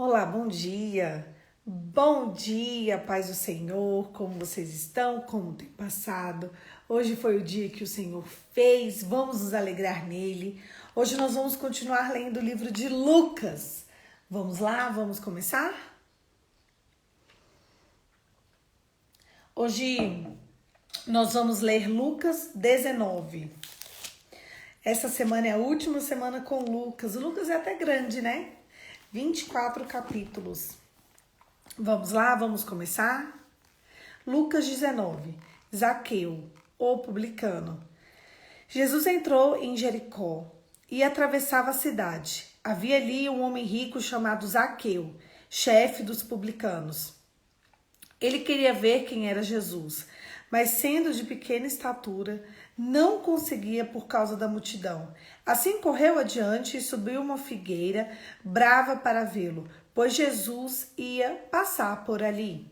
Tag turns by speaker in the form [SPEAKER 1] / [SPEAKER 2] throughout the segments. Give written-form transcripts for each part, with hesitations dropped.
[SPEAKER 1] Olá, bom dia. Bom dia, paz do Senhor. Como vocês estão? Como tem passado? Hoje foi o dia que o Senhor fez. Vamos nos alegrar nele. Hoje nós vamos continuar lendo o livro de Lucas. Vamos lá, vamos começar? Hoje nós vamos ler Lucas 19. Essa semana é a última semana com Lucas. O Lucas é até grande, né? 24 capítulos. Vamos lá, vamos começar? Lucas 19. Zaqueu, o publicano. Jesus entrou em Jericó e atravessava a cidade. Havia ali um homem rico chamado Zaqueu, chefe dos publicanos. Ele queria ver quem era Jesus, mas sendo de pequena estatura, não conseguia por causa da multidão. Assim correu adiante e subiu uma figueira brava para vê-lo, pois Jesus ia passar por ali.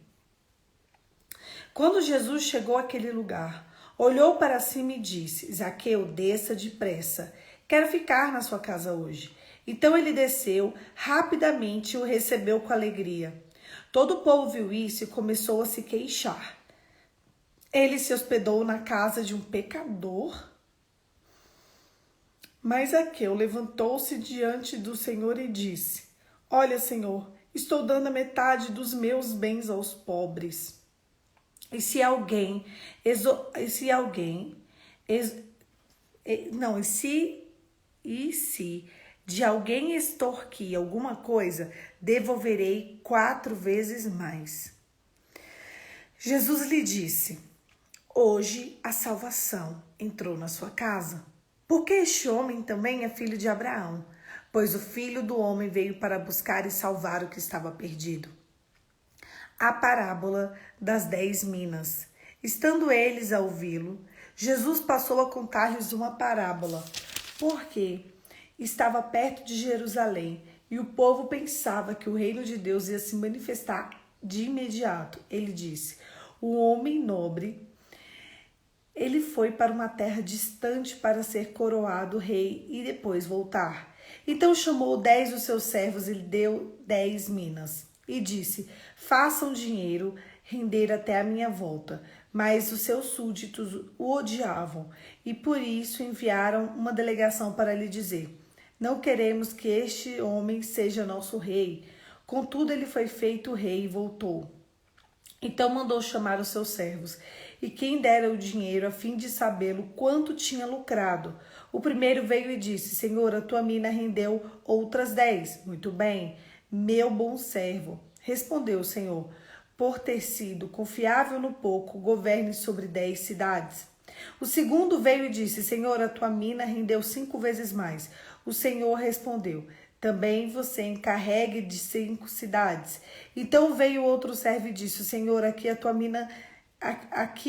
[SPEAKER 1] Quando Jesus chegou àquele lugar, olhou para cima e disse: Zaqueu, desça depressa, quero ficar na sua casa hoje. Então ele desceu, rapidamente e o recebeu com alegria. Todo o povo viu isso e começou a se queixar. Ele se hospedou na casa de um pecador. Mas Zaqueu levantou-se diante do Senhor e disse: Olha, Senhor, estou dando a metade dos meus bens aos pobres. E se alguém, se de alguém extorquir alguma coisa, devolverei 4 vezes mais. Jesus lhe disse: Hoje a salvação entrou na sua casa, porque este homem também é filho de Abraão, pois o Filho do Homem veio para buscar e salvar o que estava perdido. A parábola das 10 minas. Estando eles a ouvi-lo, Jesus passou a contar-lhes uma parábola, porque estava perto de Jerusalém e o povo pensava que o reino de Deus ia se manifestar de imediato. Ele disse: O homem nobre, ele foi para uma terra distante para ser coroado rei e depois voltar. Então chamou 10 dos seus servos e lhe deu 10 minas. E disse: Façam dinheiro render até a minha volta. Mas os seus súditos o odiavam e por isso enviaram uma delegação para lhe dizer: Não queremos que este homem seja nosso rei. Contudo, ele foi feito rei e voltou. Então mandou chamar os seus servos, e quem dera o dinheiro a fim de sabê-lo quanto tinha lucrado. O primeiro veio e disse: Senhor, a tua mina rendeu outras 10. Muito bem, meu bom servo. Respondeu o Senhor: Por ter sido confiável no pouco, governe sobre 10 cidades. O segundo veio e disse: Senhor, a tua mina rendeu 5 vezes mais. O Senhor respondeu: Também você encarregue de 5 cidades. Então veio outro servo e disse: Senhor, aqui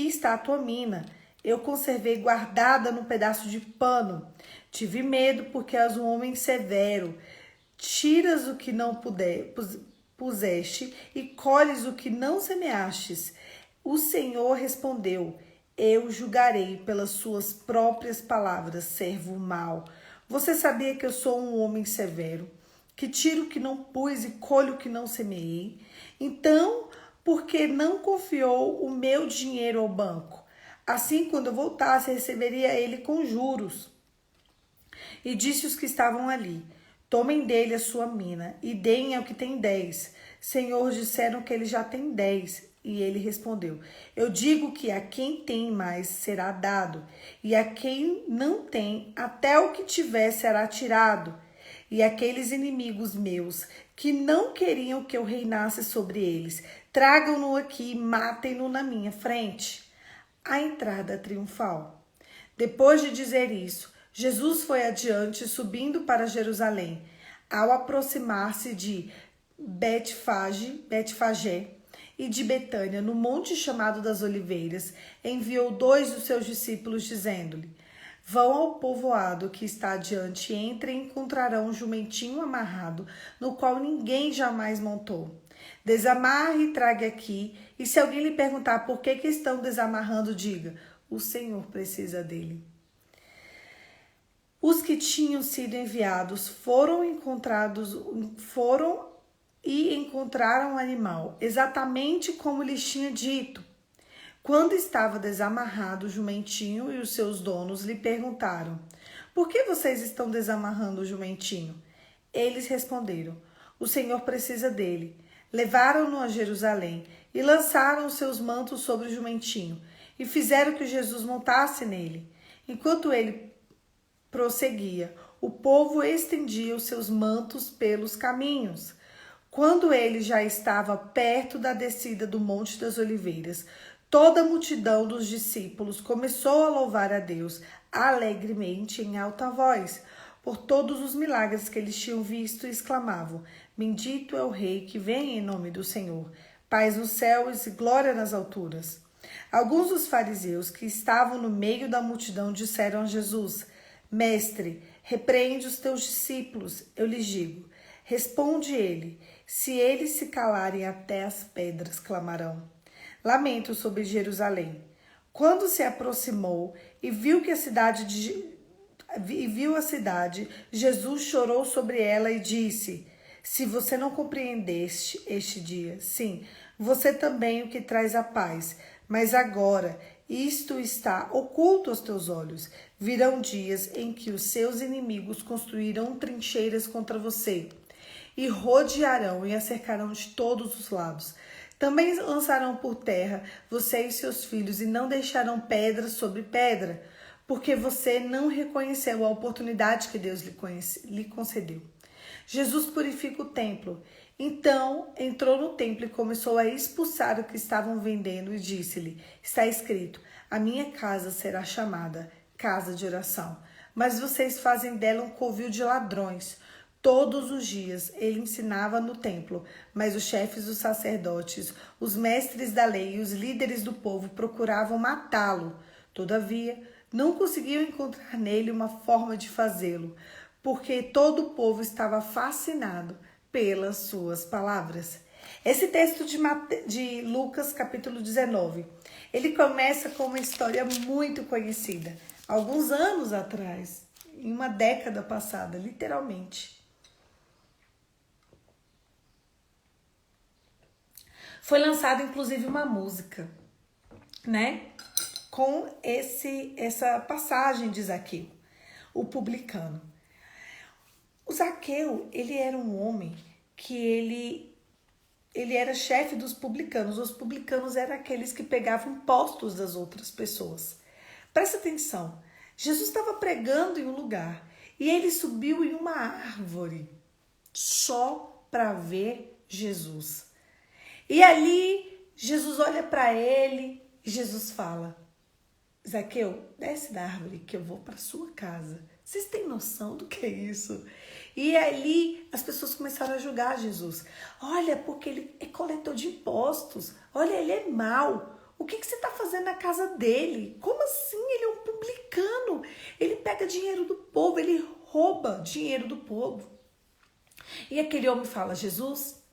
[SPEAKER 1] está a tua mina. Eu conservei guardada num pedaço de pano. Tive medo, porque és um homem severo. Tiras o que não puseste e colhes o que não semeastes. O Senhor respondeu: Eu julgarei pelas suas próprias palavras, servo mau. Você sabia que eu sou um homem severo, que tiro o que não pus e colho o que não semeei? Então, por que não confiou o meu dinheiro ao banco? Assim, quando eu voltasse, receberia ele com juros. E disse os que estavam ali: Tomem dele a sua mina e deem ao que tem 10. Senhor, disseram que ele já tem 10. E ele respondeu: Eu digo que a quem tem mais será dado, e a quem não tem, até o que tiver será tirado. E aqueles inimigos meus que não queriam que eu reinasse sobre eles, tragam-no aqui e matem-no na minha frente. A entrada triunfal. Depois de dizer isso, Jesus foi adiante, subindo para Jerusalém. Ao aproximar-se de Betfagé e de Betânia, no monte chamado das Oliveiras, enviou 2 dos seus discípulos, dizendo-lhe: Vão ao povoado que está adiante e entrem e encontrarão um jumentinho amarrado, no qual ninguém jamais montou. Desamarre e traga aqui, e se alguém lhe perguntar por que estão desamarrando, diga: o Senhor precisa dele. Os que tinham sido enviados foram e encontraram o animal, exatamente como lhes tinha dito. Quando estava desamarrado o jumentinho e os seus donos lhe perguntaram: por que vocês estão desamarrando o jumentinho? Eles responderam: o Senhor precisa dele. Levaram-no a Jerusalém e lançaram os seus mantos sobre o jumentinho e fizeram que Jesus montasse nele. Enquanto ele prosseguia, o povo estendia os seus mantos pelos caminhos. Quando ele já estava perto da descida do Monte das Oliveiras, toda a multidão dos discípulos começou a louvar a Deus alegremente em alta voz por todos os milagres que eles tinham visto e exclamavam: bendito é o Rei que vem em nome do Senhor, paz nos céus e glória nas alturas. Alguns dos fariseus que estavam no meio da multidão disseram a Jesus: Mestre, repreende os teus discípulos, eu lhes digo. Responde ele: se eles se calarem, até as pedras clamarão. Lamento sobre Jerusalém. Quando se aproximou e viu a cidade, Jesus chorou sobre ela e disse: se você não compreendeste este dia, sim, você também o que traz a paz, mas agora isto está oculto aos teus olhos. Virão dias em que os seus inimigos construirão trincheiras contra você e rodearão e a cercarão de todos os lados. Também lançarão por terra você e seus filhos e não deixarão pedra sobre pedra, porque você não reconheceu a oportunidade que Deus lhe concedeu. Jesus purifica o templo. Então entrou no templo e começou a expulsar o que estavam vendendo e disse-lhe: está escrito, a minha casa será chamada casa de oração, mas vocês fazem dela um covil de ladrões. Todos os dias ele ensinava no templo, mas os chefes dos sacerdotes, os mestres da lei e os líderes do povo procuravam matá-lo. Todavia, não conseguiam encontrar nele uma forma de fazê-lo, porque todo o povo estava fascinado pelas suas palavras. Esse texto de Lucas, capítulo 19, ele começa com uma história muito conhecida. Alguns anos atrás, em uma década passada, literalmente. Foi lançada, inclusive, uma música, né? Com essa passagem de Zaqueu, o publicano. O Zaqueu, ele era um homem que ele era chefe dos publicanos. Os publicanos eram aqueles que pegavam impostos das outras pessoas. Presta atenção, Jesus estava pregando em um lugar e ele subiu em uma árvore só para ver Jesus. E ali, Jesus olha para ele e Jesus fala: Zaqueu, desce da árvore que eu vou para sua casa. Vocês têm noção do que é isso? E ali as pessoas começaram a julgar Jesus. Olha, porque ele é coletor de impostos. Olha, ele é mau. O que você está fazendo na casa dele? Como assim? Ele é um publicano. Ele pega dinheiro do povo, ele rouba dinheiro do povo. E aquele homem fala: Jesus,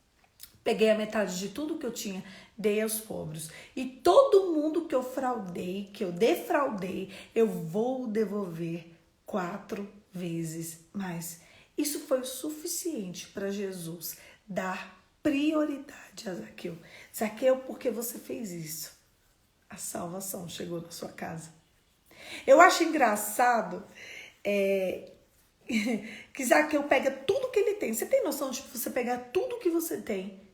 [SPEAKER 1] peguei a metade de tudo que eu tinha, dei aos pobres. E todo mundo que eu fraudei, que eu defraudei, eu vou devolver 4 vezes mais. Isso foi o suficiente para Jesus dar prioridade a Zaqueu. Zaqueu, porque você fez isso, a salvação chegou na sua casa. Eu acho engraçado que Zaqueu pega tudo que ele tem. Você tem noção de você pegar tudo que você tem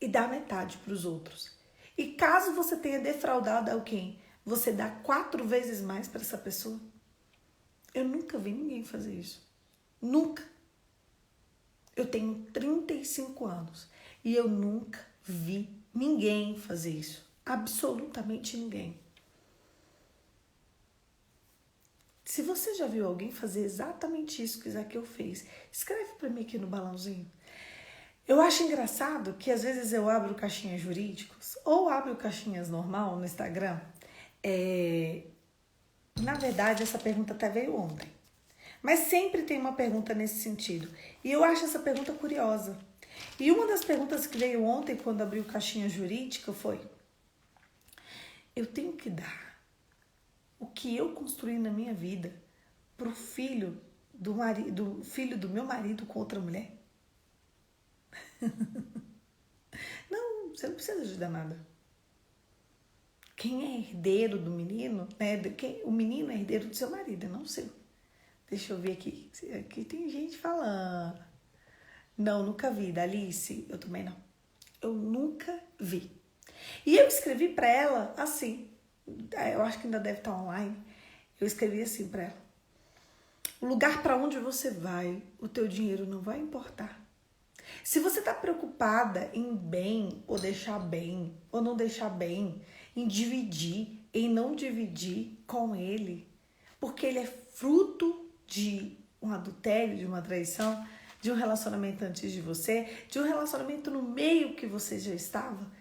[SPEAKER 1] e dar metade para os outros? E caso você tenha defraudado alguém, você dá 4 vezes mais para essa pessoa? Eu nunca vi ninguém fazer isso. Nunca. Eu tenho 35 anos e eu nunca vi ninguém fazer isso. Absolutamente ninguém. Se você já viu alguém fazer exatamente isso que Zaqueu fez, escreve para mim aqui no balãozinho. Eu acho engraçado que às vezes eu abro caixinhas jurídicos ou abro caixinhas normal no Instagram. Na verdade, essa pergunta até veio ontem. Mas sempre tem uma pergunta nesse sentido. E eu acho essa pergunta curiosa. E uma das perguntas que veio ontem, quando abriu caixinha jurídica, foi: eu tenho que dar o que eu construí na minha vida pro filho do meu marido com outra mulher? você não precisa de nada. Quem é herdeiro do menino, né? O menino é herdeiro do seu marido, não seu. Deixa eu ver aqui. Aqui tem gente falando. Não, nunca vi. Da Alice, eu também não. Eu nunca vi. E eu escrevi para ela assim. Eu acho que ainda deve estar online. Eu escrevi assim para ela. O lugar para onde você vai, o teu dinheiro não vai importar. Se você está preocupada em bem ou deixar bem, ou não deixar bem, em dividir, em não dividir com ele, porque ele é fruto de um adultério, de uma traição, de um relacionamento antes de você, de um relacionamento no meio que você já estava,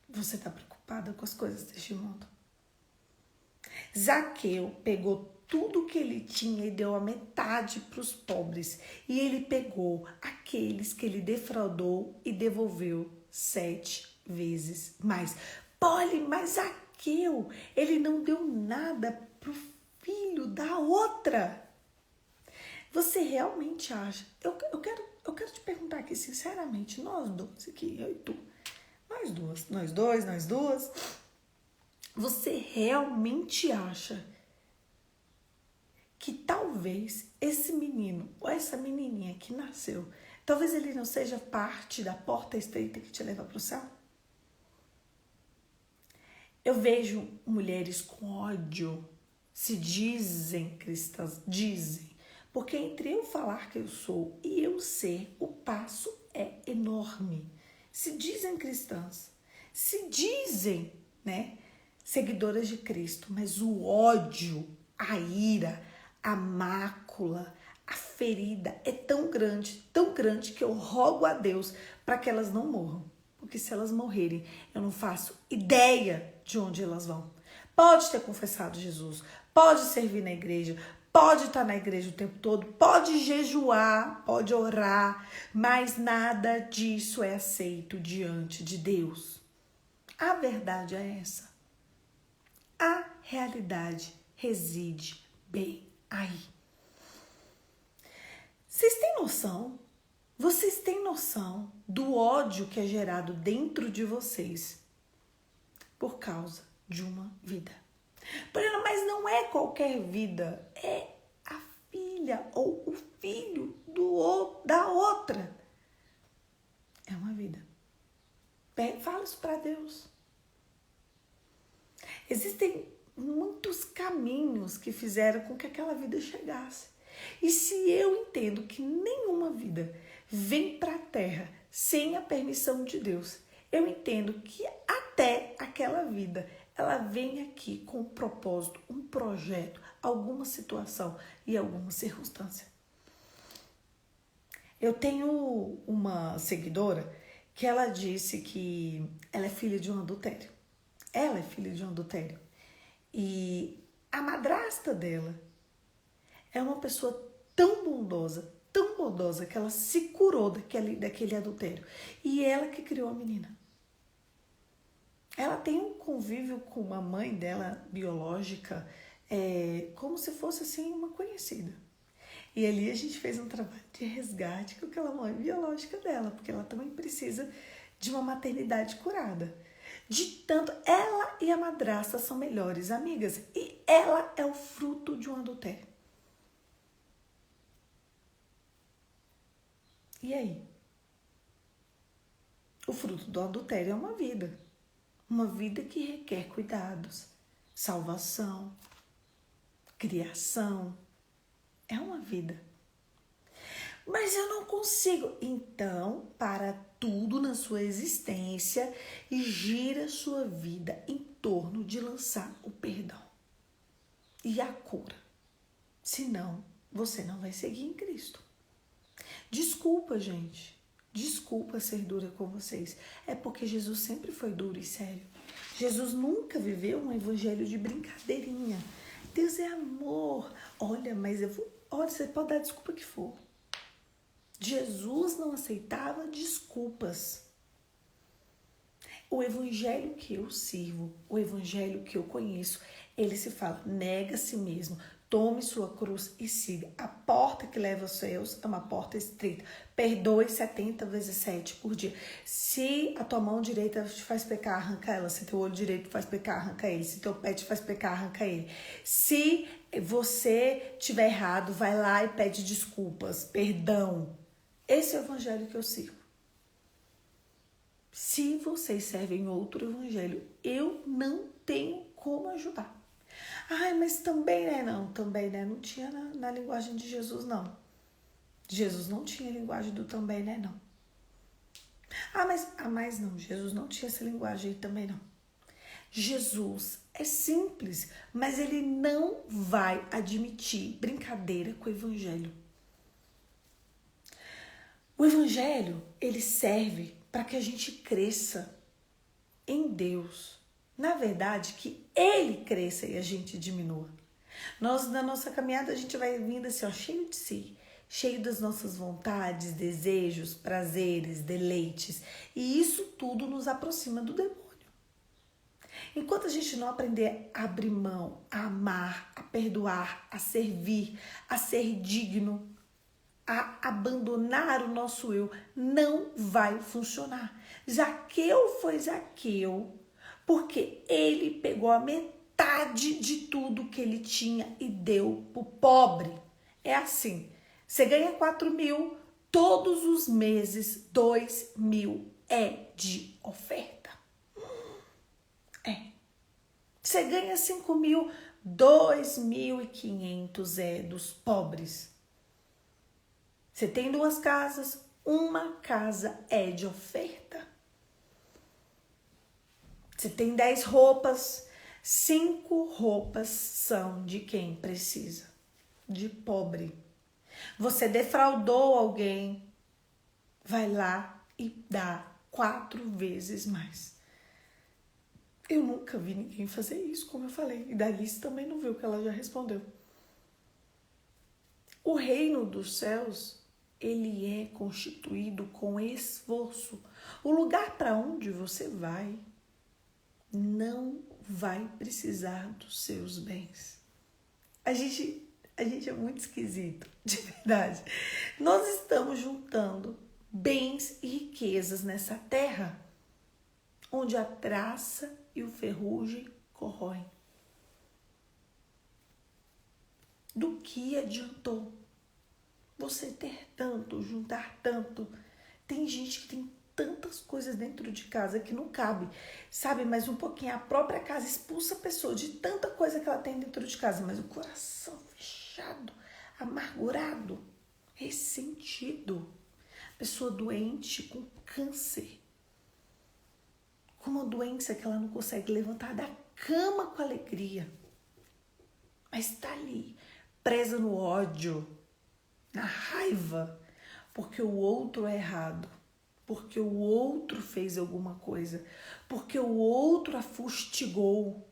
[SPEAKER 1] você está preocupada com as coisas deste mundo. Zaqueu pegou tudo que ele tinha e deu a metade para os pobres. E ele pegou aqueles que ele defraudou e devolveu 7 vezes mais. Poli, mas Zaqueu, ele não deu nada para o filho da outra. Você realmente acha? Eu quero te perguntar aqui sinceramente, nós dois aqui, eu e tu. Nós duas. Você realmente acha que talvez esse menino ou essa menininha que nasceu, talvez ele não seja parte da porta estreita que te leva para o céu? Eu vejo mulheres com ódio, se dizem cristãs, dizem, porque entre eu falar que eu sou e eu ser, o passo é enorme. Se dizem cristãs, se dizem, né, seguidoras de Cristo, mas o ódio, a ira, a mácula, a ferida é tão grande que eu rogo a Deus para que elas não morram. Porque se elas morrerem, eu não faço ideia de onde elas vão. Pode ter confessado Jesus, pode servir na igreja, pode estar na igreja o tempo todo, pode jejuar, pode orar, mas nada disso é aceito diante de Deus. A verdade é essa. A realidade reside bem aí. Vocês têm noção? Vocês têm noção do ódio que é gerado dentro de vocês por causa de uma vida? Mas não é qualquer vida, é a filha ou o filho da outra. É uma vida. Fala isso para Deus. Existem muitos caminhos que fizeram com que aquela vida chegasse. E se eu entendo que nenhuma vida vem para a terra sem a permissão de Deus, eu entendo que até aquela vida, ela vem aqui com um propósito, um projeto, alguma situação e alguma circunstância. Eu tenho uma seguidora que ela disse que ela é filha de um adultério. Ela é filha de um adultério. E a madrasta dela é uma pessoa tão bondosa que ela se curou daquele adultério. E ela que criou a menina. Ela tem um convívio com a mãe dela, biológica, como se fosse assim uma conhecida. E ali a gente fez um trabalho de resgate com aquela mãe biológica dela, porque ela também precisa de uma maternidade curada. De tanto, ela e a madrasta são melhores amigas e ela é o fruto de um adultério. E aí? O fruto do adultério é uma vida que requer cuidados, salvação, criação. É uma vida. Mas eu não consigo. Então, para tudo na sua existência e gira sua vida em torno de lançar o perdão e a cura. Senão, você não vai seguir em Cristo. Desculpa, gente. Desculpa ser dura com vocês. É porque Jesus sempre foi duro e sério. Jesus nunca viveu um evangelho de brincadeirinha. Deus é amor. Olha, você pode dar a desculpa que for. Jesus não aceitava desculpas. O evangelho que eu sirvo, o evangelho que eu conheço, ele se fala, nega a si mesmo, Tome sua cruz e siga. A porta que leva aos céus é uma porta estreita. Perdoe 70 vezes 7 por dia. Se a tua mão direita te faz pecar, arranca ela. Se teu olho direito te faz pecar, arranca ele. Se teu pé te faz pecar, arranca ele. Se você tiver errado, vai lá e pede desculpas, perdão. Esse é o evangelho que eu sigo. Se vocês servem outro evangelho, eu não tenho como ajudar. Ai, mas também, né? Não, também, né? Não tinha na linguagem de Jesus, não. Jesus não tinha linguagem do também, né? Não. Mas não. Jesus não tinha essa linguagem aí também, não. Jesus é simples, mas ele não vai admitir brincadeira com o evangelho. O evangelho, ele serve para que a gente cresça em Deus. Na verdade, que ele cresça e a gente diminua. Nós, na nossa caminhada, a gente vai vindo assim, ó, cheio de si, cheio das nossas vontades, desejos, prazeres, deleites. E isso tudo nos aproxima do demônio. Enquanto a gente não aprender a abrir mão, a amar, a perdoar, a servir, a ser digno, a abandonar o nosso eu, não vai funcionar. Zaqueu foi Zaqueu porque ele pegou a metade de tudo que ele tinha e deu pro pobre. É assim, você ganha 4.000, todos os meses 2.000 é de oferta. É. Você ganha 5.000, 2.500 é dos pobres. Você tem 2 casas, uma casa é de oferta. Você tem 10 roupas, 5 roupas são de quem precisa, de pobre. Você defraudou alguém, vai lá e dá 4 vezes mais. Eu nunca vi ninguém fazer isso, como eu falei. E Dalice também não viu, que ela já respondeu. O reino dos céus, ele é constituído com esforço. O lugar para onde você vai não vai precisar dos seus bens. A gente é muito esquisito, de verdade. Nós estamos juntando bens e riquezas nessa terra, onde a traça e o ferrugem corroem. Do que adiantou você ter tanto, juntar tanto? Tem gente que tem tantas coisas dentro de casa que não cabe, sabe? Mas um pouquinho, a própria casa expulsa a pessoa de tanta coisa que ela tem dentro de casa, mas o coração fechado, amargurado, ressentido. Pessoa doente, com câncer, com uma doença que ela não consegue levantar da cama com alegria, mas está ali, presa no ódio, na raiva, porque o outro é errado, porque o outro fez alguma coisa, porque o outro a fustigou,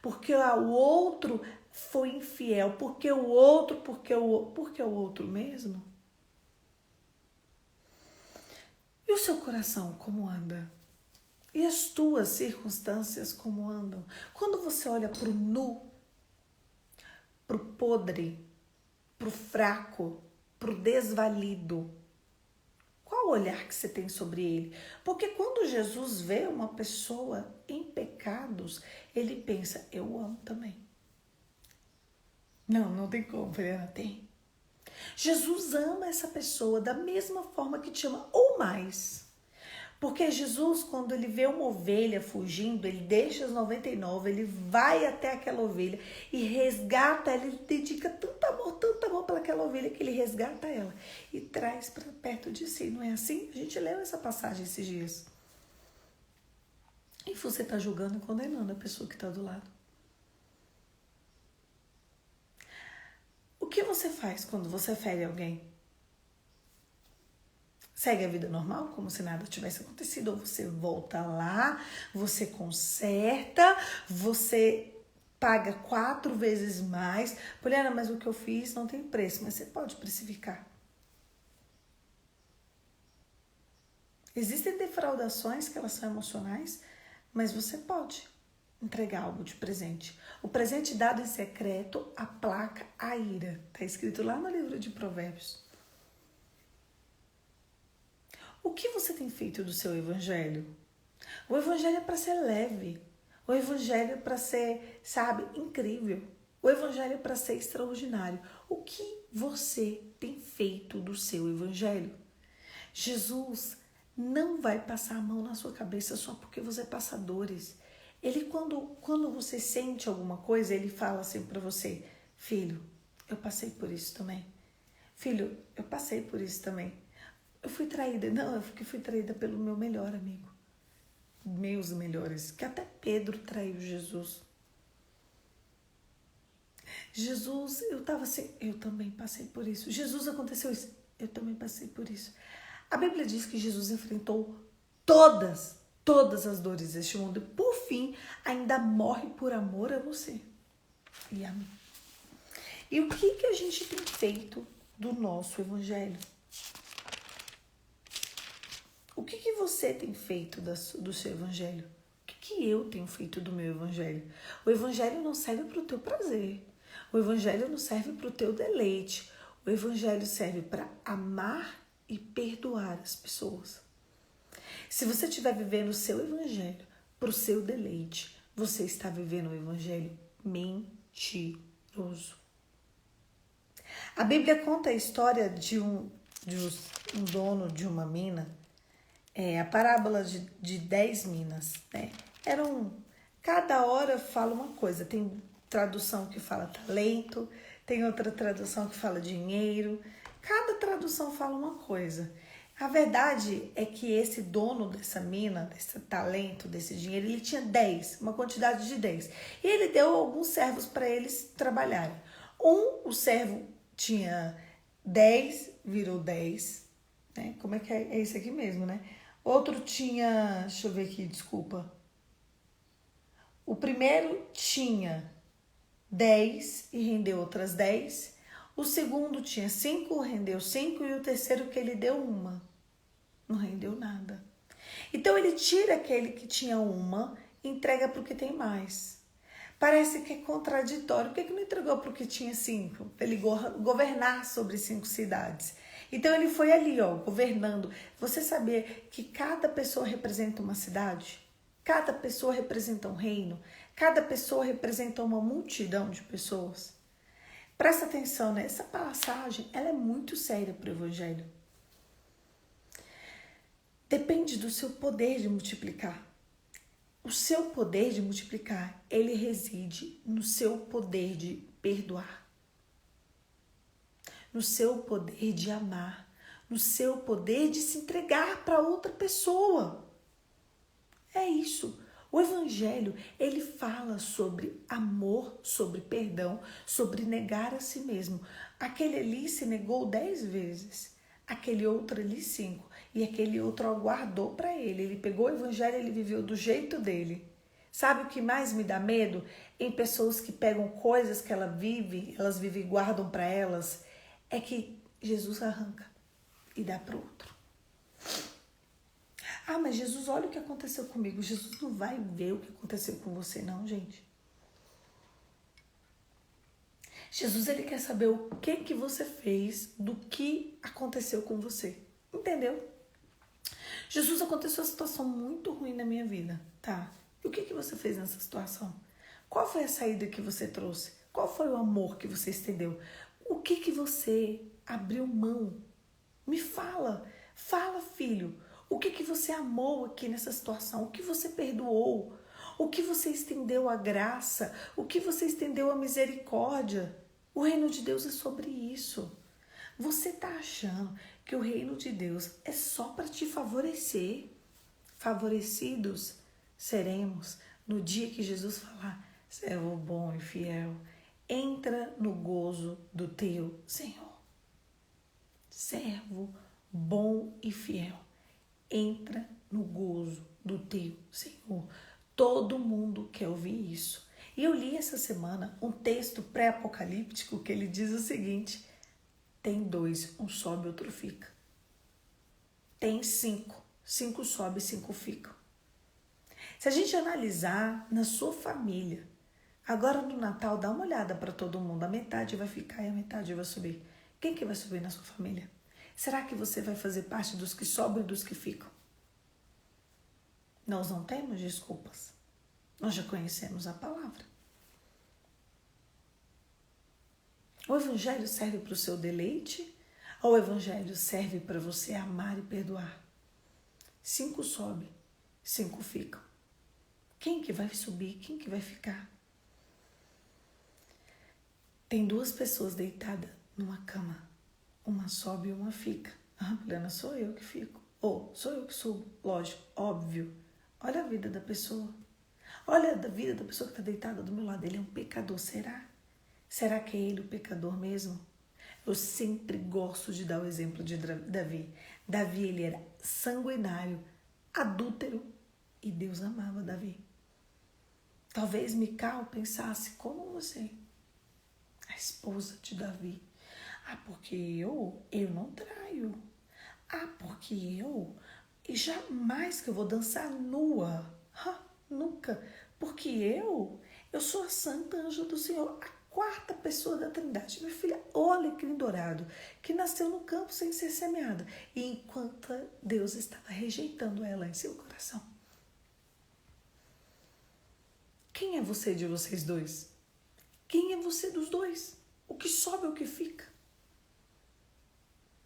[SPEAKER 1] porque o outro foi infiel, porque o outro mesmo. E o seu coração como anda? E as tuas circunstâncias como andam? Quando você olha para o nu, para o podre, para o fraco, para o desvalido, qual o olhar que você tem sobre ele? Porque quando Jesus vê uma pessoa em pecados, ele pensa, eu amo também. Não tem como, Feliana, tem. Jesus ama essa pessoa da mesma forma que te ama, ou mais. Porque Jesus, quando ele vê uma ovelha fugindo, ele deixa as 99, ele vai até aquela ovelha e resgata ela, ele dedica tanto amor para aquela ovelha que ele resgata ela e traz para perto de si. Não é assim? A gente leu essa passagem esses dias. E você está julgando e condenando a pessoa que está do lado. O que você faz quando você fere alguém? Segue a vida normal, como se nada tivesse acontecido, ou você volta lá, você conserta, você paga 4 vezes mais. Poliana, mas o que eu fiz não tem preço, mas você pode precificar. Existem defraudações que elas são emocionais, mas você pode. entregar algo de presente. O presente dado em secreto aplaca a ira. Está escrito lá no livro de Provérbios. O que você tem feito do seu evangelho? O evangelho é para ser leve. O evangelho é para ser, incrível. O evangelho é para ser extraordinário. O que você tem feito do seu evangelho? Jesus não vai passar a mão na sua cabeça só porque você passa dores. Ele, quando você sente alguma coisa, ele fala assim para você: filho, eu passei por isso também. Filho, eu passei por isso também. Eu fui traída. Não, eu fui traída pelo meu melhor amigo. Meus melhores. Que até Pedro traiu Jesus. Jesus, eu estava assim, eu também passei por isso. Jesus, aconteceu isso. Eu também passei por isso. A Bíblia diz que Jesus enfrentou todas as dores deste mundo. E por fim, ainda morre por amor a você e a mim. E o que a gente tem feito do nosso evangelho? O que você tem feito do seu evangelho? O que eu tenho feito do meu evangelho? O evangelho não serve para o teu prazer. O evangelho não serve para o teu deleite. O evangelho serve para amar e perdoar as pessoas. Se você estiver vivendo o seu evangelho para o seu deleite, você está vivendo um evangelho mentiroso. A Bíblia conta a história de um dono de uma mina, a parábola de 10 minas, né? Cada hora fala uma coisa. Tem tradução que fala talento, tem outra tradução que fala dinheiro. Cada tradução fala uma coisa. A verdade é que esse dono dessa mina, desse talento, desse dinheiro, ele tinha 10, uma quantidade de 10. E ele deu alguns servos para eles trabalharem. O servo tinha 10, virou 10, né? Como é que é? É isso aqui mesmo, né? Outro tinha, deixa eu ver aqui, desculpa. O primeiro tinha 10 e rendeu outras 10. O segundo tinha 5, rendeu 5. E o terceiro que ele deu 1. Não rendeu nada. Então ele tira aquele que tinha 1 e entrega para o que tem mais. Parece que é contraditório. Por que não entregou para o que tinha 5? Para ele governar sobre 5 cidades. Então ele foi ali, governando. Você sabia que cada pessoa representa uma cidade? Cada pessoa representa um reino? Cada pessoa representa uma multidão de pessoas? Presta atenção, né? Essa passagem, ela é muito séria para o evangelho. Depende do seu poder de multiplicar. O seu poder de multiplicar, ele reside no seu poder de perdoar, no seu poder de amar, no seu poder de se entregar para outra pessoa. É isso. O evangelho, ele fala sobre amor, sobre perdão, sobre negar a si mesmo. Aquele ali se negou 10 vezes, aquele outro ali 5. E aquele outro aguardou para ele. Ele pegou o evangelho e ele viveu do jeito dele. Sabe o que mais me dá medo? Em pessoas que pegam coisas que elas vivem e guardam para elas. É que Jesus arranca e dá para o outro. Ah, mas Jesus, olha o que aconteceu comigo. Jesus não vai ver o que aconteceu com você, não, gente. Jesus, ele quer saber o que você fez do que aconteceu com você. Entendeu? Jesus, aconteceu uma situação muito ruim na minha vida, tá? E o que você fez nessa situação? Qual foi a saída que você trouxe? Qual foi o amor que você estendeu? O que você abriu mão? Me fala. Fala, filho. O que você amou aqui nessa situação? O que você perdoou? O que você estendeu a graça? O que você estendeu a misericórdia? O reino de Deus é sobre isso. Você tá achando que o reino de Deus é só para te favorecer? Favorecidos seremos no dia que Jesus falar: servo bom e fiel, entra no gozo do teu Senhor. Servo bom e fiel, entra no gozo do teu Senhor. Todo mundo quer ouvir isso. E eu li essa semana um texto pré-apocalíptico que ele diz o seguinte: tem 2, um sobe, outro fica. Tem 5, 5 sobe, 5 ficam. Se a gente analisar na sua família, agora no Natal, dá uma olhada para todo mundo. A metade vai ficar e a metade vai subir. Quem que vai subir na sua família? Será que você vai fazer parte dos que sobem e dos que ficam? Nós não temos desculpas. Nós já conhecemos a palavra. O evangelho serve para o seu deleite ou o evangelho serve para você amar e perdoar? 5 sobem, 5 ficam. Quem que vai subir? Quem que vai ficar? Tem 2 pessoas deitadas numa cama. Uma sobe e uma fica. Ah, Juliana, sou eu que fico. Ou sou eu que subo. Lógico, óbvio. Olha a vida da pessoa. Olha a vida da pessoa que está deitada do meu lado. Ele é um pecador, será? Será que é ele o pecador mesmo? Eu sempre gosto de dar o exemplo de Davi. Davi, ele era sanguinário, adúltero, e Deus amava Davi. Talvez Mical pensasse como você, a esposa de Davi. Ah, porque eu não traio. Ah, porque e jamais que eu vou dançar nua. Nunca. Porque eu sou a santa anja do Senhor, a 4ª pessoa da Trindade. Minha filha, o alecrim dourado, que nasceu no campo sem ser semeada. E enquanto Deus estava rejeitando ela em seu coração. Quem é você de vocês dois? Quem é você dos dois? O que sobe ou o que fica?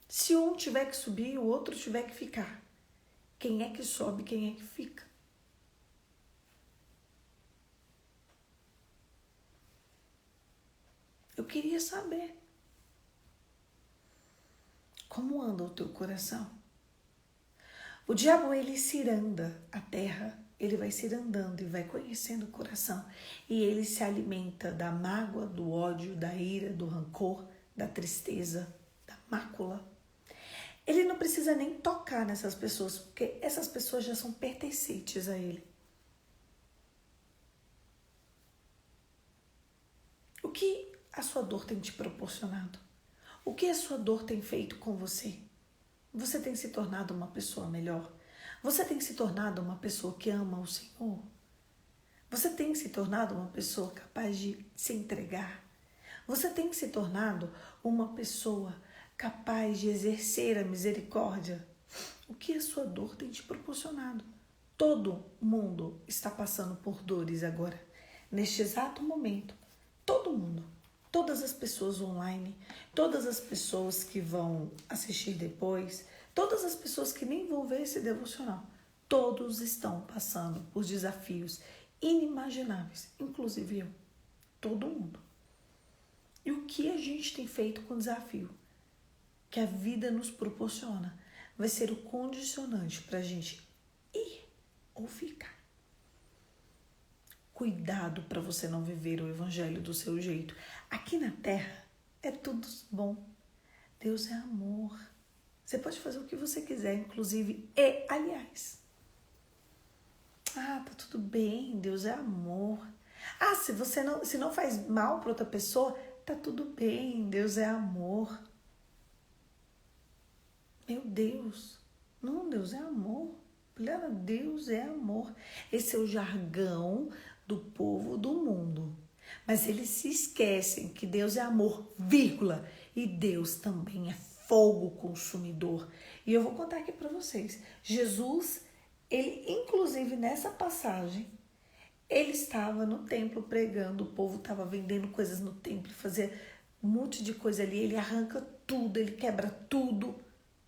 [SPEAKER 1] Se um tiver que subir, o outro tiver que ficar. Quem é que sobe, quem é que fica? Eu queria saber. Como anda o teu coração? O diabo, ele ciranda a terra. Ele vai cirandando e vai conhecendo o coração. E ele se alimenta da mágoa, do ódio, da ira, do rancor, da tristeza, da mácula. Ele não precisa nem tocar nessas pessoas, porque essas pessoas já são pertencentes a ele. O que a sua dor tem te proporcionado? O que a sua dor tem feito com você? Você tem se tornado uma pessoa melhor? Você tem se tornado uma pessoa que ama o Senhor? Você tem se tornado uma pessoa capaz de se entregar? Você tem se tornado uma pessoa capaz de exercer a misericórdia? O que a sua dor tem te proporcionado? Todo mundo está passando por dores agora. Neste exato momento, todo mundo. Todas as pessoas online, todas as pessoas que vão assistir depois, todas as pessoas que nem vão ver esse devocional, todos estão passando por desafios inimagináveis, inclusive eu, todo mundo. E o que a gente tem feito com o desafio que a vida nos proporciona vai ser o condicionante para a gente ir ou ficar. Cuidado para você não viver o evangelho do seu jeito. Aqui na terra é tudo bom. Deus é amor. Você pode fazer o que você quiser, inclusive aliás. Tá tudo bem, Deus é amor. Se não faz mal para outra pessoa, tá tudo bem, Deus é amor. Meu Deus, não, Deus é amor. Deus é amor. Esse é o jargão do povo do mundo. Mas eles se esquecem que Deus é amor, vírgula. E Deus também é fogo consumidor. E eu vou contar aqui para vocês. Jesus, ele inclusive nessa passagem, ele estava no templo pregando, o povo estava vendendo coisas no templo, fazia um monte de coisa ali, ele arranca tudo, ele quebra tudo.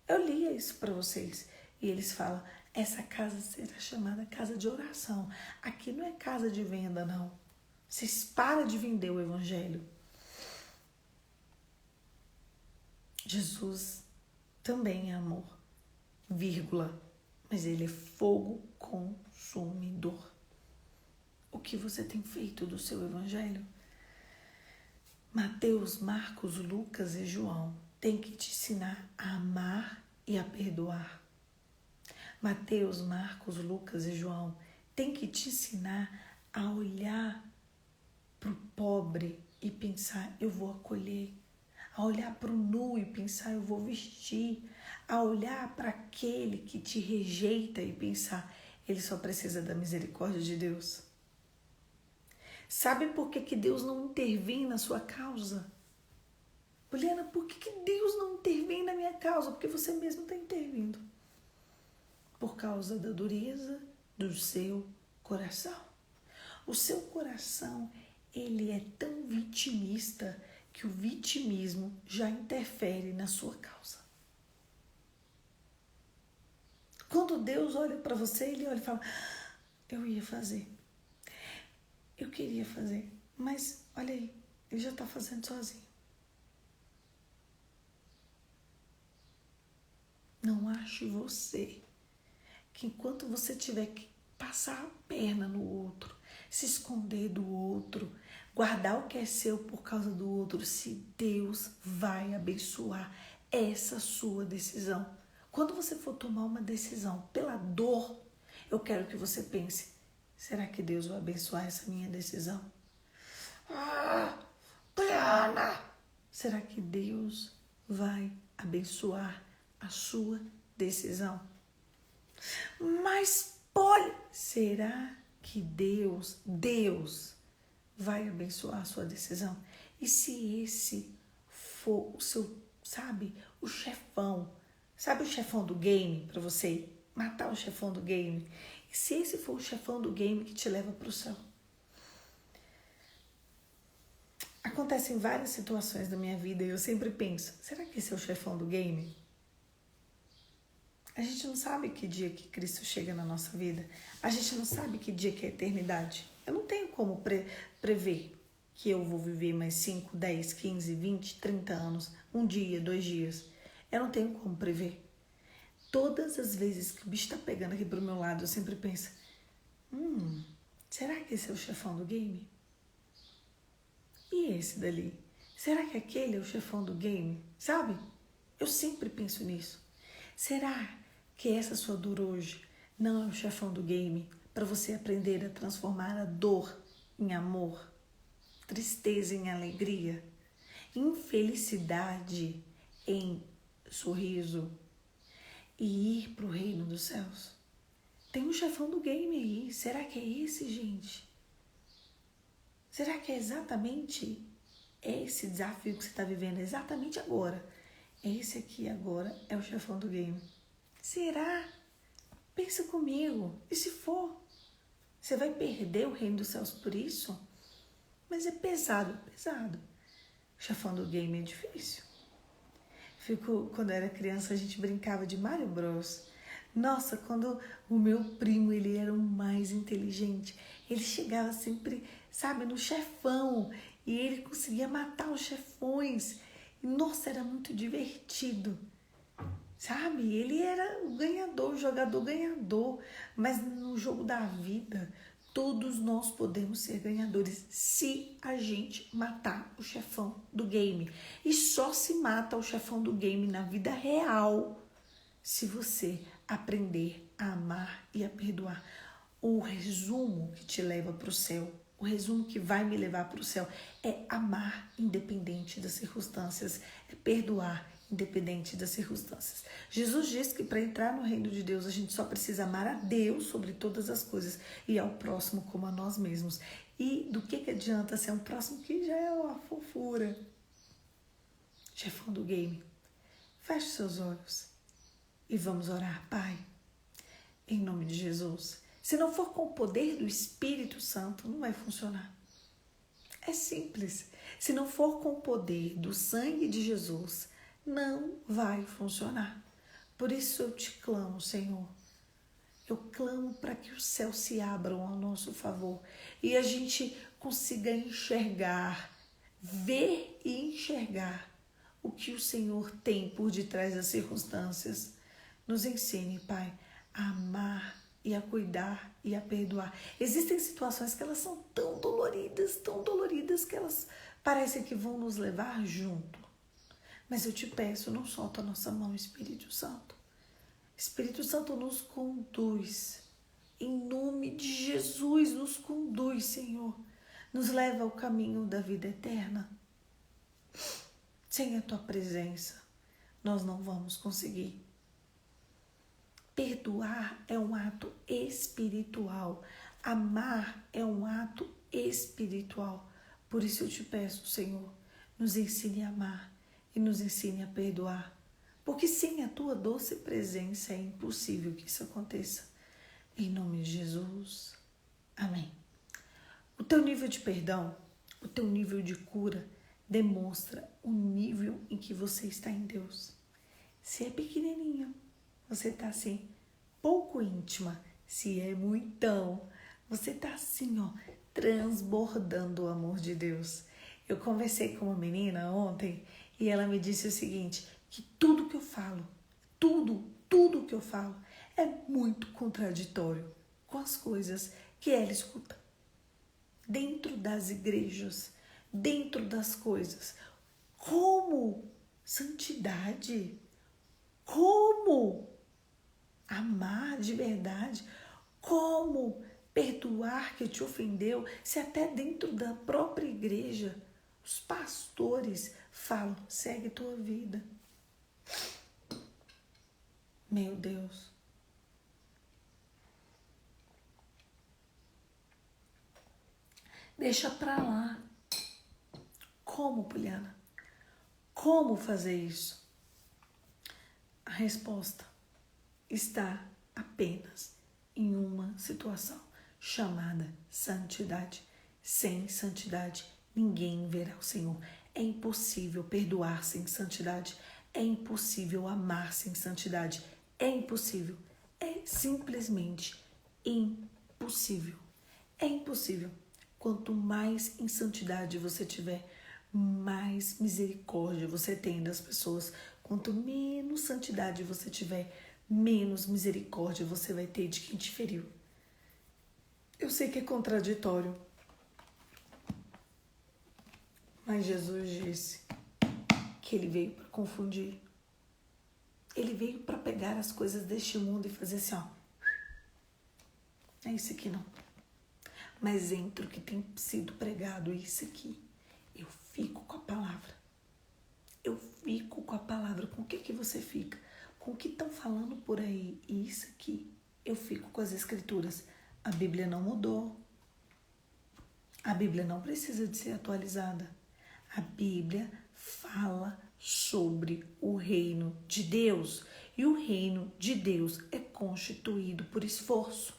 [SPEAKER 1] Eu lia isso para vocês. E eles falam, essa casa será chamada casa de oração. Aqui não é casa de venda, não. Vocês param de vender o evangelho. Jesus também é amor, vírgula. Mas ele é fogo consumidor. O que você tem feito do seu evangelho? Mateus, Marcos, Lucas e João têm que te ensinar a amar e a perdoar. Mateus, Marcos, Lucas e João têm que te ensinar a olhar para o pobre e pensar, eu vou acolher. A olhar para o nu e pensar, eu vou vestir. A olhar para aquele que te rejeita e pensar, Ele só precisa da misericórdia de Deus. Sabe por que Deus não intervém na sua causa? Poliana, por que Deus não intervém na minha causa? Porque você mesmo está intervindo. Por causa da dureza do seu coração. O seu coração, ele é tão vitimista que o vitimismo já interfere na sua causa. Quando Deus olha para você, ele olha e fala, eu ia fazer. Eu queria fazer, mas olha aí, ele já está fazendo sozinho. Não ache você que enquanto você tiver que passar a perna no outro, se esconder do outro, guardar o que é seu por causa do outro, se Deus vai abençoar essa sua decisão. Quando você for tomar uma decisão pela dor, eu quero que você pense, será que Deus vai abençoar essa minha decisão? Poliana! Será que Deus vai abençoar a sua decisão? Mas, Poli, será que Deus vai abençoar a sua decisão? E se esse for o seu, sabe, o chefão do game, para você matar o chefão do game? E se esse for o chefão do game que te leva para o céu? Acontecem várias situações da minha vida e eu sempre penso, será que esse é o chefão do game? A gente não sabe que dia que Cristo chega na nossa vida. A gente não sabe que dia que é a eternidade. Eu não tenho como prever que eu vou viver mais 5, 10, 15, 20, 30 anos, um dia, 2 dias. Eu não tenho como prever. Todas as vezes que o bicho tá pegando aqui pro meu lado, eu sempre penso, será que esse é o chefão do game? E esse dali? Será que aquele é o chefão do game? Sabe? Eu sempre penso nisso. Será que essa sua dor hoje não é o chefão do game para você aprender a transformar a dor em amor, tristeza em alegria, infelicidade em sorriso e ir para o reino dos céus? Tem um chefão do game aí. Será que é esse, gente? Será que é exatamente esse desafio que você está vivendo exatamente agora? Esse aqui agora é o chefão do game. Será? Pensa comigo. E se for? Você vai perder o reino dos céus por isso? Mas é pesado, pesado. O chefão do game é difícil. Quando eu era criança, a gente brincava de Mario Bros. Nossa, quando o meu primo, ele era o mais inteligente. Ele chegava sempre, sabe, no chefão. E ele conseguia matar os chefões. E, nossa, era muito divertido. Sabe? Ele era o ganhador, o jogador ganhador. Mas no jogo da vida, todos nós podemos ser ganhadores se a gente matar o chefão do game. E só se mata o chefão do game na vida real se você aprender a amar e a perdoar. O resumo que te leva para o céu, o resumo que vai me levar para o céu é amar independente das circunstâncias, é perdoar independente das circunstâncias. Jesus disse que para entrar no reino de Deus a gente só precisa amar a Deus sobre todas as coisas e ao próximo como a nós mesmos. E do que adianta ser um próximo que já é uma fofura? Chefão do game, feche seus olhos e vamos orar. Pai, em nome de Jesus. Se não for com o poder do Espírito Santo, não vai funcionar. É simples. Se não for com o poder do sangue de Jesus, não vai funcionar. Por isso eu te clamo, Senhor. Eu clamo para que os céus se abram ao nosso favor e a gente consiga enxergar, ver e enxergar o que o Senhor tem por detrás das circunstâncias. Nos ensine, Pai, a amar e a cuidar e a perdoar. Existem situações que elas são tão doloridas que elas parecem que vão nos levar junto. Mas eu te peço, não solta a nossa mão, Espírito Santo. Espírito Santo, nos conduz. Em nome de Jesus, nos conduz, Senhor. Nos leva ao caminho da vida eterna. Sem a tua presença, nós não vamos conseguir. Perdoar é um ato espiritual. Amar é um ato espiritual. Por isso eu te peço, Senhor, nos ensine a amar e nos ensine a perdoar. Porque sem a tua doce presença é impossível que isso aconteça. Em nome de Jesus. Amém. O teu nível de perdão, o teu nível de cura demonstra o nível em que você está em Deus. Se é pequenininho, você está assim, pouco íntima. Se é muitão, você está assim, ó, transbordando o amor de Deus. Eu conversei com uma menina ontem e ela me disse o seguinte, que tudo que eu falo, tudo que eu falo é muito contraditório com as coisas que ela escuta. Dentro das igrejas, dentro das coisas. Como santidade? Como amar de verdade? Como perdoar que te ofendeu? Se até dentro da própria igreja os pastores falam, segue tua vida. Meu Deus. Deixa pra lá. Como, Poliana? Como fazer isso? A resposta está apenas em uma situação chamada santidade. Sem santidade, ninguém verá o Senhor. É impossível perdoar sem santidade. É impossível amar sem santidade. É impossível. É simplesmente impossível. É impossível. Quanto mais em santidade você tiver, mais misericórdia você tem das pessoas. Quanto menos santidade você tiver, menos misericórdia você vai ter de quem te feriu. Eu sei que é contraditório, mas Jesus disse que ele veio para confundir. Ele veio para pegar as coisas deste mundo e fazer assim, ó. É isso aqui não. Mas entre o que tem sido pregado e isso aqui, eu fico com a palavra. Eu fico com a palavra. Com o que você fica? Com o que estão falando por aí? E isso aqui, eu fico com as escrituras. A Bíblia não mudou. A Bíblia não precisa de ser atualizada. A Bíblia fala sobre o reino de Deus. E o reino de Deus é constituído por esforço.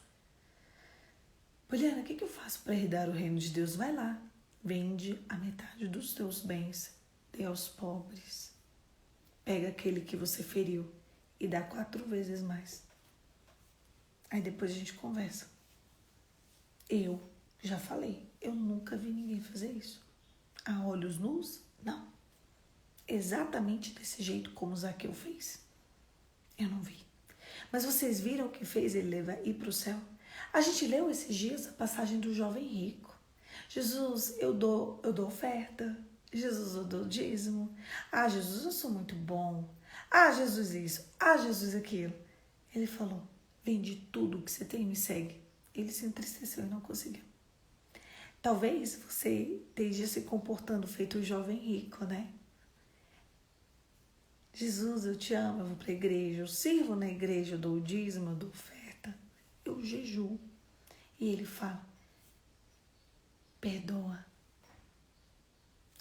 [SPEAKER 1] Poliana, o que eu faço para herdar o reino de Deus? Vai lá, vende a metade dos teus bens, dê aos pobres. Pega aquele que você feriu e dá 4 vezes mais. Aí depois a gente conversa. Eu já falei, eu nunca vi ninguém fazer isso. A olhos nus? Não. Exatamente desse jeito como Zaqueu fez. Eu não vi. Mas vocês viram o que fez ele ir para o céu? A gente leu esses dias a passagem do jovem rico. Jesus, eu dou oferta. Jesus, eu dou dízimo. Ah, Jesus, eu sou muito bom. Ah, Jesus, isso. Ah, Jesus, aquilo. Ele falou, vende tudo que você tem e me segue. Ele se entristeceu e não conseguiu. Talvez você esteja se comportando feito o jovem rico, né? Jesus, eu te amo, eu vou para a igreja, eu sirvo na igreja, eu dou o dízimo, eu dou oferta, eu jejuo. E ele fala, perdoa,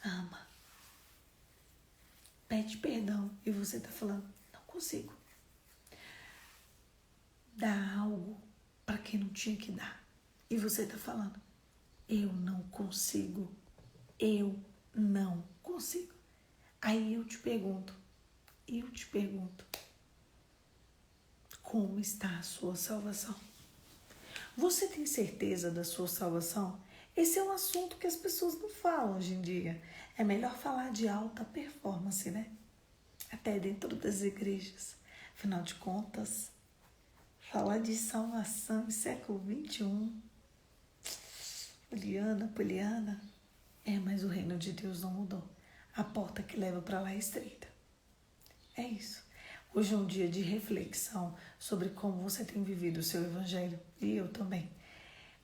[SPEAKER 1] ama, pede perdão. E você está falando, não consigo. Dá algo para quem não tinha que dar. E você está falando, eu não consigo, eu não consigo. Aí eu te pergunto, como está a sua salvação? Você tem certeza da sua salvação? Esse é um assunto que as pessoas não falam hoje em dia. É melhor falar de alta performance, né? Até dentro das igrejas. Afinal de contas, falar de salvação em século XXI. Poliana. Mas o reino de Deus não mudou. A porta que leva para lá é estreita. É isso. Hoje é um dia de reflexão sobre como você tem vivido o seu evangelho. E eu também.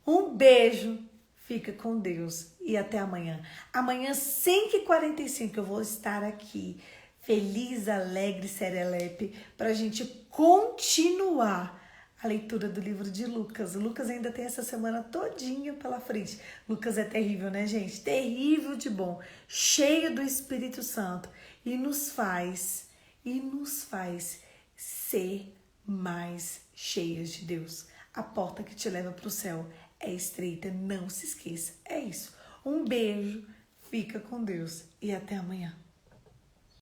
[SPEAKER 1] Um beijo. Fica com Deus. E até amanhã. Amanhã, 5h45, eu vou estar aqui feliz, alegre, serelepe, para a gente continuar a leitura do livro de Lucas. Lucas ainda tem essa semana todinha pela frente. Lucas é terrível, né, gente? Terrível de bom, cheio do Espírito Santo e nos faz ser mais cheias de Deus. A porta que te leva para o céu é estreita, não se esqueça. É isso. Um beijo, fica com Deus e até amanhã.